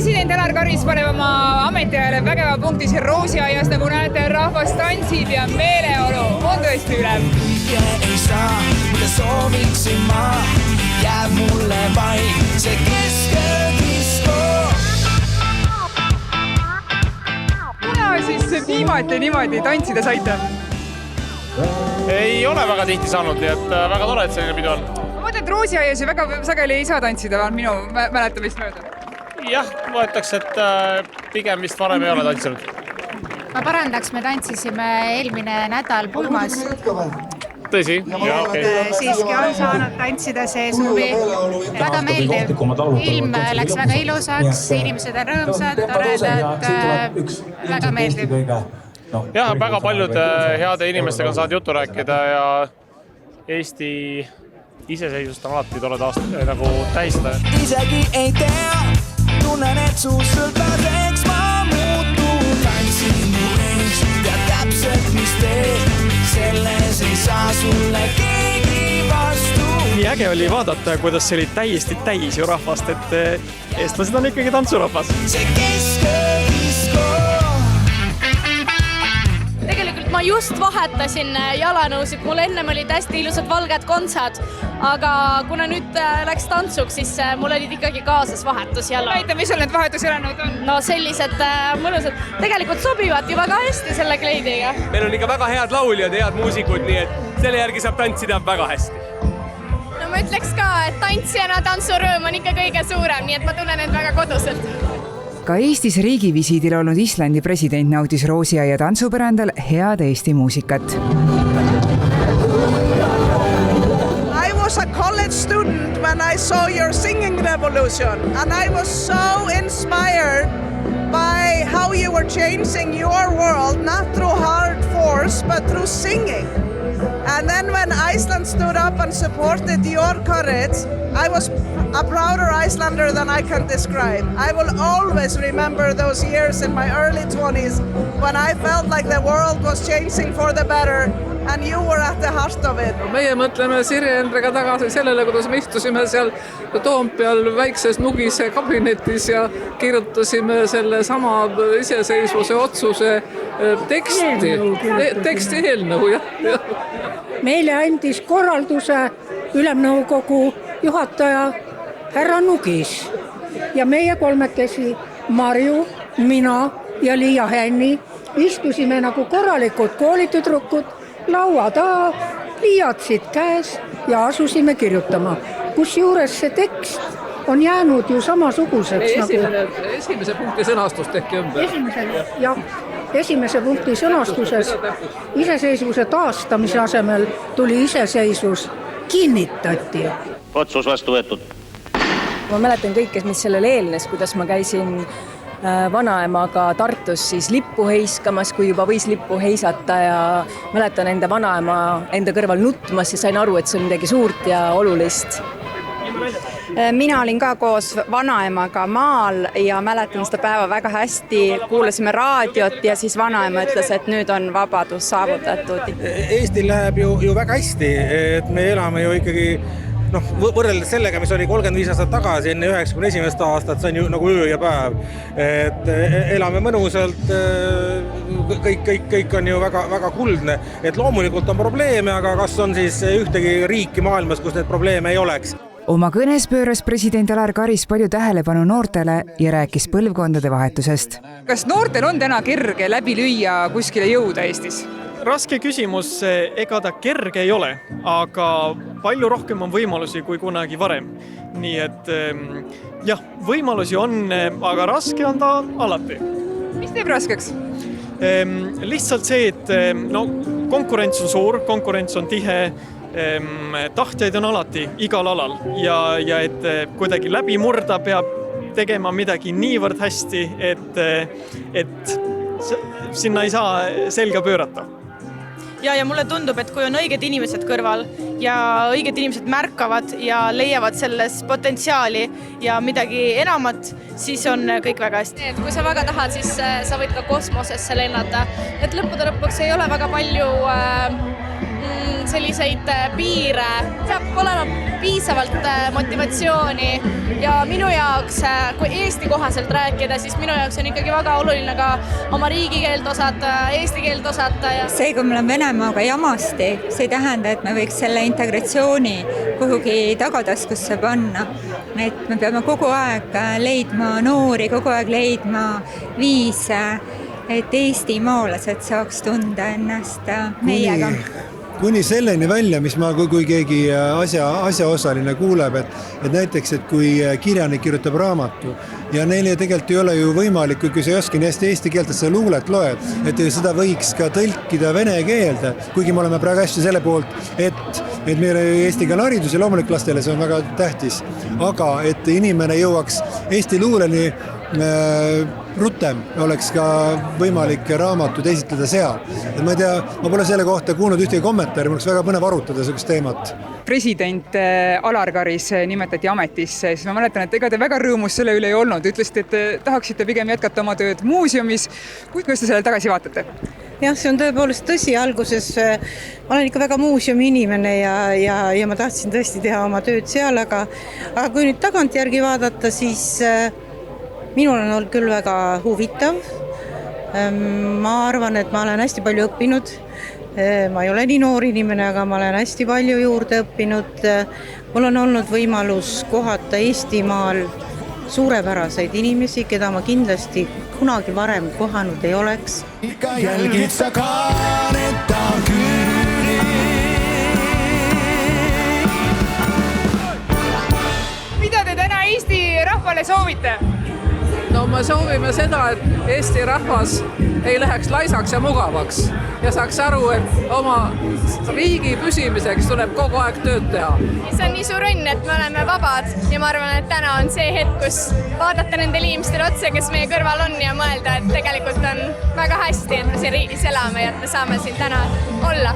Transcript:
president Alar Karis paneb oma ametiajale vägeva punkti siin Roosiaias, nagu näete, rahvas tantsib ja meeleolu on tõesti ülev. Kõike ei saa, mida sooviksin ma, jääb mulle vaid see keskedisko. Kuna siis viimati niimoodi tantsida saite? Ei ole väga tihti saanud, nii et väga tore, et selline pidu on. Ma mõtlen, et Roosiaias ju väga sageli ei saa tantsida, minu mäletamist mööda. Jah, võetakse, et pigem vist varem ei ole tantsinud. Ma parandaks, me tantsisime eelmine nädal pulmas. Tõsi? Ja, okay. Siiski on saanud tantsida see suvi. Väga meeldiv. Ilm läks väga ilusaks, inimesed on rõõmsad, toredad, väga meeldiv. Jah, väga paljud heade inimestega on saanud jutu rääkida ja Eesti iseseisvust on alati tore nagu tähistada. Isegi ei tea, tunnen, et su sõltlaseks ma muutun. Tantsin mu ees ja täpselt mis teed, selles ei saa sulle keegi vastu. Nii äge oli vaadata, kuidas see oli täiesti täis ju rahvast, et eestlased on ikkagi tantsurahvas. See keskedisko. Tegelikult ma just vahetasin jalanõusid, mul ennem olid hästi ilusad valged kontsad, aga kuna nüüd läks tantsuks, siis mul olid ikkagi kaasas vahetusjala. Näita, mis sul need vahetusjalanõud on? No sellised mõnusad, tegelikult sobivad ju väga hästi selle kleidiga. Meil on ikka väga head lauljad ja head muusikud, nii et selle järgi saab tantsida väga hästi. No ma ütleks ka, et tantsijana tantsurõõm on ikka kõige suurem, nii et ma tunnen end väga koduselt. Ka Eestis riigivisiidil olnud Islandi president nautis Roosiaia tantsupõrandal head Eesti muusikat. I was a college student when I saw your singing revolution and I was so inspired by how you were changing your world, not through hard force, but through singing. And then when Iceland stood up and supported your courage, I was a prouder Icelander than I can describe. I will always remember those years in my early 20s when I felt like the world was changing for the better and you were at the heart of it. Meie mõtleme Sirje Endrega tagasi sellele, kuidas me istusime seal Toompeal väikses Nugise kabinetis ja kirjutasime selle sama iseseisvuse otsuse teksti eelnõu. Meile andis korralduse ülemnõukogu juhataja härra Nugis ja meie kolmekesi, Marju, mina ja Liia Hänni, istusime nagu korralikud koolitüdrukud laua taha, liiatsid käes ja asusime kirjutama. Kusjuures see tekst on jäänud ju samasuguseks. Esimese punkti sõnastus tehti ümber. Esimese punkti sõnastuses iseseisvuse taastamise asemel tuli iseseisvus kinnitati. Otsus vastu võetud. Ma mäletan kõike, mis sellele eelnes, kuidas ma käisin vanaemaga Tartus siis lippu heiskamas, kui juba võis lippu heisata ja mäletan enda vanaema enda kõrval nutmas ja sain aru, et see on midagi suurt ja olulist. Mina olin ka koos vanaemaga maal ja mäletan seda päeva väga hästi, kuulasime raadiot ja siis vanaema ütles, et nüüd on vabadus saavutatud. Eestil läheb ju väga hästi, et me elame ju ikkagi võrreldes sellega, mis oli 35 aastat tagasi enne 91. aastat, see on ju nagu öö ja päev. Et elame mõnusalt, kõik on ju väga kuldne. Et loomulikult on probleeme, aga kas on siis ühtegi riiki maailmas, kus need probleeme ei oleks? Oma kõnes pööras president Alar Karis palju tähelepanu noortele ja rääkis põlvkondade vahetusest. Kas noortel on täna kerge läbi lüüa kuskile jõuda Eestis? Raske küsimus, ega ta kerge ei ole, aga palju rohkem on võimalusi kui kunagi varem. Nii et jah, võimalusi on, aga raske on ta alati. Mis teeb raskeks? Lihtsalt see, et konkurents on suur, konkurents on tihe, tahtjaid on alati igal alal ja et kuidagi läbi murda peab tegema midagi niivõrd hästi, et sinna ei saa selga pöörata. Ja mulle tundub, et kui on õiged inimesed kõrval ja õiged inimesed märkavad ja leiavad selles potentsiaali ja midagi enamat, siis on kõik väga hästi. Et kui sa väga tahad, siis sa võid ka kosmosesse lennata. Et lõppude lõpuks ei ole väga palju selliseid piire, peab olema piisavalt motivatsiooni ja minu jaoks, kui Eesti kohaselt rääkida, siis minu jaoks on ikkagi väga oluline ka oma riigikeelt osata, eesti keelt osata. See, kui meil on Venemaaga jamasti, see ei tähenda, et me võiks selle integratsiooni kuhugi tagataskusse panna. Et me peame kogu aeg leidma noori, kogu aeg leidma viise, et eestimaalased saaks tunda ennast meiega. Kuni selleni välja, mis ma, kui keegi asjaosaline kuuleb, et näiteks, et kui kirjanik kirjutab raamatu ja neile tegelikult ei ole ju võimalik, kui sa ei oska nii hästi eesti keelt, et sa luulet loed, et seda võiks ka tõlkida vene keelde, kuigi me oleme praegu hästi selle poolt, et meil eesti keele haridus ja loomulik lastele see on väga tähtis, aga et inimene jõuaks eesti luuleni rutem oleks ka võimalik raamatud esitleda seal. Et ma ei tea, ma pole selle kohta kuulnud ühtegi kommentaari, mul oleks väga põnev arutada sellist teemat. President Alar Karis nimetati ametisse, siis ma mäletan, et ega te väga rõõmus selle üle ei olnud. Ütlesite, et tahaksite pigem jätkata oma tööd muuseumis. Kuidas te sellele tagasi vaatate? Jah, see on tõepoolest tõsi. Alguses ma olen ikka väga muuseumi inimene ja ma tahtsin tõesti teha oma tööd seal, aga kui nüüd tagantjärgi vaadata, siis minul on olnud küll väga huvitav. Ma arvan, et ma olen hästi palju õppinud. Ma ei ole nii noor inimene, aga ma olen hästi palju juurde õppinud. Mul on olnud võimalus kohata Eestimaal suurepäraseid inimesi, keda ma kindlasti kunagi varem kohanud ei oleks. Ikka jälgid sa kaaneta küüri. Mida te täna Eesti rahvale soovite? No me soovime seda, et Eesti rahvas ei läheks laisaks ja mugavaks ja saaks aru, et oma riigi püsimiseks tuleb kogu aeg tööd teha. See on nii suur õnn, et me oleme vabad ja ma arvan, et täna on see hetk, kus vaadata nendele inimestele otsa, kes meie kõrval on ja mõelda, et tegelikult on väga hästi, et me siin riigis elame ja et me saame siin täna olla.